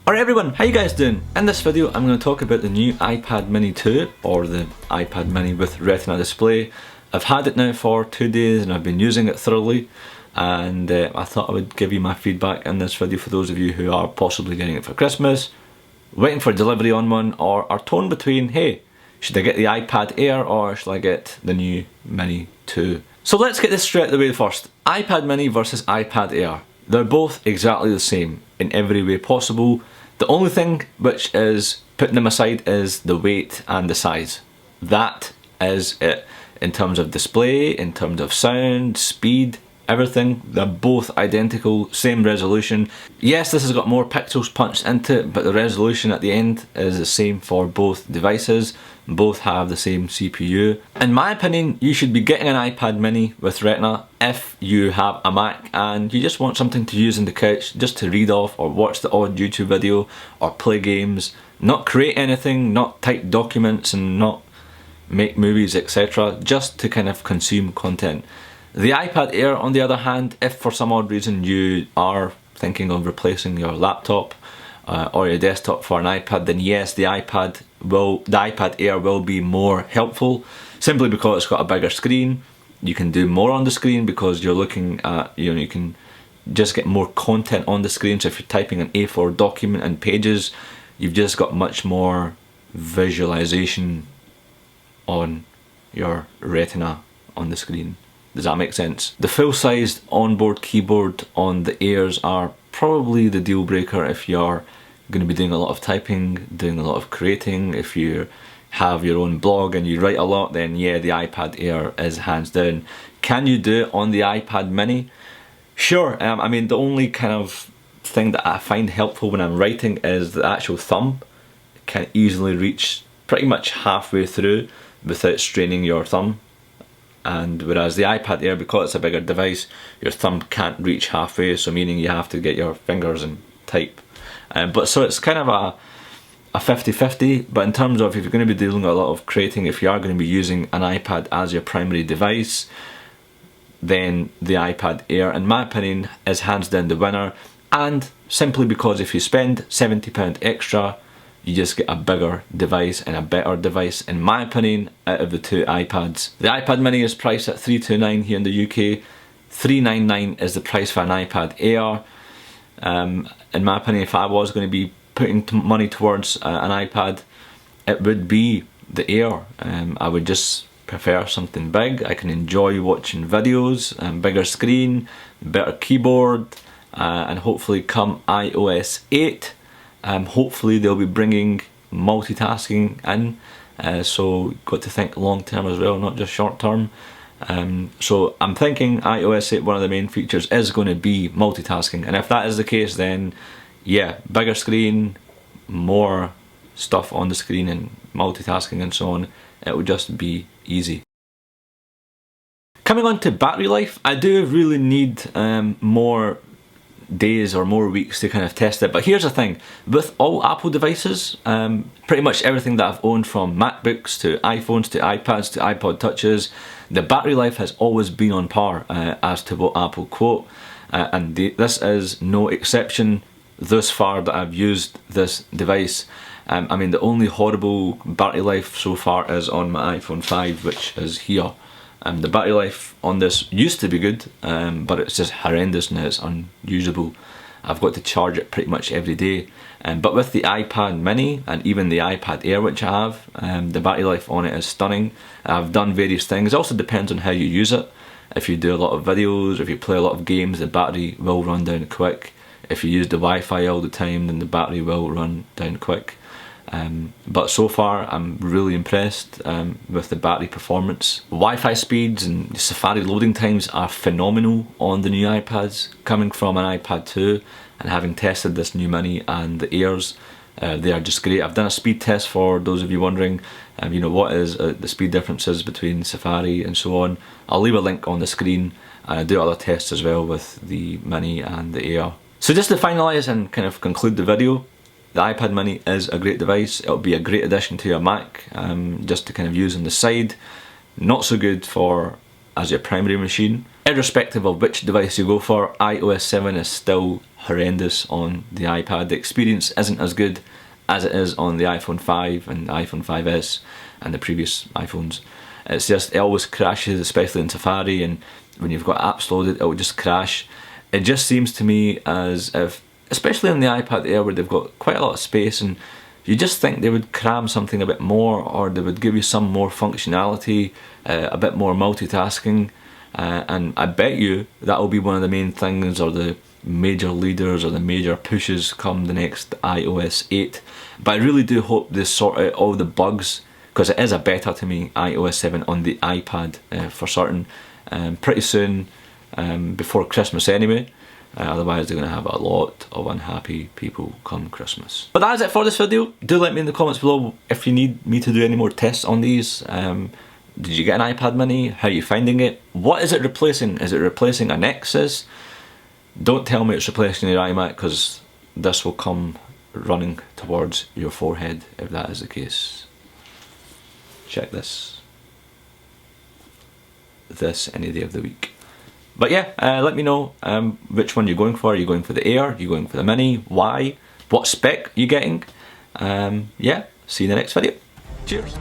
Alright everyone, how you guys doing? In this video I'm going to talk about the new iPad mini 2 or the iPad mini with Retina Display. I've had it now for 2 days and I've been using it thoroughly, and I thought I would give you my feedback in this video for those of you who are possibly getting it for Christmas, waiting for delivery on one, or are torn between, hey, should I get the iPad Air or should I get the new Mini 2? So let's get this straight out of the way first. iPad mini versus iPad Air. They're both exactly the same in every way possible. The only thing which is putting them aside is the weight and the size. That is it. In terms of display, in terms of sound, speed, everything, they're both identical, same resolution. Yes, this has got more pixels punched into it, but the resolution at the end is the same for both devices. Both have the same CPU. In my opinion, you should be getting an iPad mini with Retina if you have a Mac and you just want something to use on the couch, just to read off or watch the odd YouTube video or play games, not create anything, not type documents and not make movies, etc. Just to kind of consume content. The iPad Air, on the other hand, if for some odd reason you are thinking of replacing your laptop or your desktop for an iPad, then yes, the iPad Air will be more helpful, simply because it's got a bigger screen. You can do more on the screen because you're looking at, you can just get more content on the screen. So if you're typing an A4 document and pages, you've just got much more visualization on your Retina on the screen. Does that make sense? The full-sized onboard keyboard on the Airs are probably the deal breaker if you're going to be doing a lot of typing, doing a lot of creating. If you have your own blog and you write a lot, then yeah, the iPad Air is hands down. Can you do it on the iPad mini? Sure. I mean, the only kind of thing that I find helpful when I'm writing is the actual thumb can easily reach pretty much halfway through without straining your thumb. And whereas the iPad Air, because it's a bigger device, your thumb can't reach halfway, so meaning you have to get your fingers and type. But so it's kind of a 50-50, but in terms of if you're going to be doing a lot of creating, if you are going to be using an iPad as your primary device, then the iPad Air, in my opinion, is hands down the winner. And simply because if you spend £70 extra, you just get a bigger device and a better device, in my opinion, out of the two iPads. The iPad mini is priced at $329 here in the UK. $399 is the price for an iPad Air. In my opinion, if I was going to be putting money towards an iPad, it would be the Air. I would just prefer something big. I can enjoy watching videos, bigger screen, better keyboard, and hopefully come iOS 8, hopefully they'll be bringing multitasking in, so got to think long term as well, not just short term. So I'm thinking iOS 8, one of the main features is going to be multitasking, and if that is the case, then yeah, bigger screen, more stuff on the screen and multitasking and so on, it would just be easy. Coming on to battery life, I do really need more days or more weeks to kind of test it, but here's the thing, with all Apple devices, pretty much everything that I've owned, from MacBooks to iPhones to iPads to iPod Touches, the battery life has always been on par as to what Apple quote, and this is no exception thus far that I've used this device. I mean, the only horrible battery life so far is on my iPhone 5, which is here. The battery life on this used to be good, but it's just horrendous now, it's unusable. I've got to charge it pretty much every day. But with the iPad mini and even the iPad Air, which I have, the battery life on it is stunning. I've done various things. It also depends on how you use it. If you do a lot of videos, if you play a lot of games, the battery will run down quick. If you use the Wi-Fi all the time, then the battery will run down quick. But so far I'm really impressed with the battery performance. Wi-Fi speeds and Safari loading times are phenomenal on the new iPads. Coming from an iPad 2 and having tested this new mini and the Airs, they are just great. I've done a speed test for those of you wondering, you know, what is the speed differences between Safari and so on. I'll leave a link on the screen, and I do other tests as well with the mini and the Air. So just to finalise and kind of conclude the video, the iPad mini is a great device. It'll be a great addition to your Mac, just to kind of use on the side. Not so good for as your primary machine. irrespective of which device you go for, iOS 7 is still horrendous on the iPad. The experience isn't as good as it is on the iPhone 5 and the iPhone 5S and the previous iPhones. It's just, it always crashes, especially in Safari, and when you've got apps loaded, it will just crash. It just seems to me as if, especially on the iPad Air where they've got quite a lot of space, and you just think they would cram something a bit more, or they would give you some more functionality, a bit more multitasking, and I bet you that will be one of the main things, or the major leaders or the major pushes come the next iOS 8. But I really do hope they sort out all the bugs, because it is a beta to me, iOS 7 on the iPad for certain, pretty soon, before Christmas anyway. Otherwise they're going to have a lot of unhappy people come Christmas. But that is it for this video. Do let me in the comments below if you need me to do any more tests on these. Did you get an iPad mini? How are you finding it? What is it replacing? Is it replacing a Nexus? Don't tell me it's replacing your iMac, because this will come running towards your forehead if that is the case. Check this. This any day of the week. But yeah, let me know which one you're going for. Are you going for the Air? Are you going for the Mini? Why? What spec are you getting? Yeah, see you in the next video. Cheers.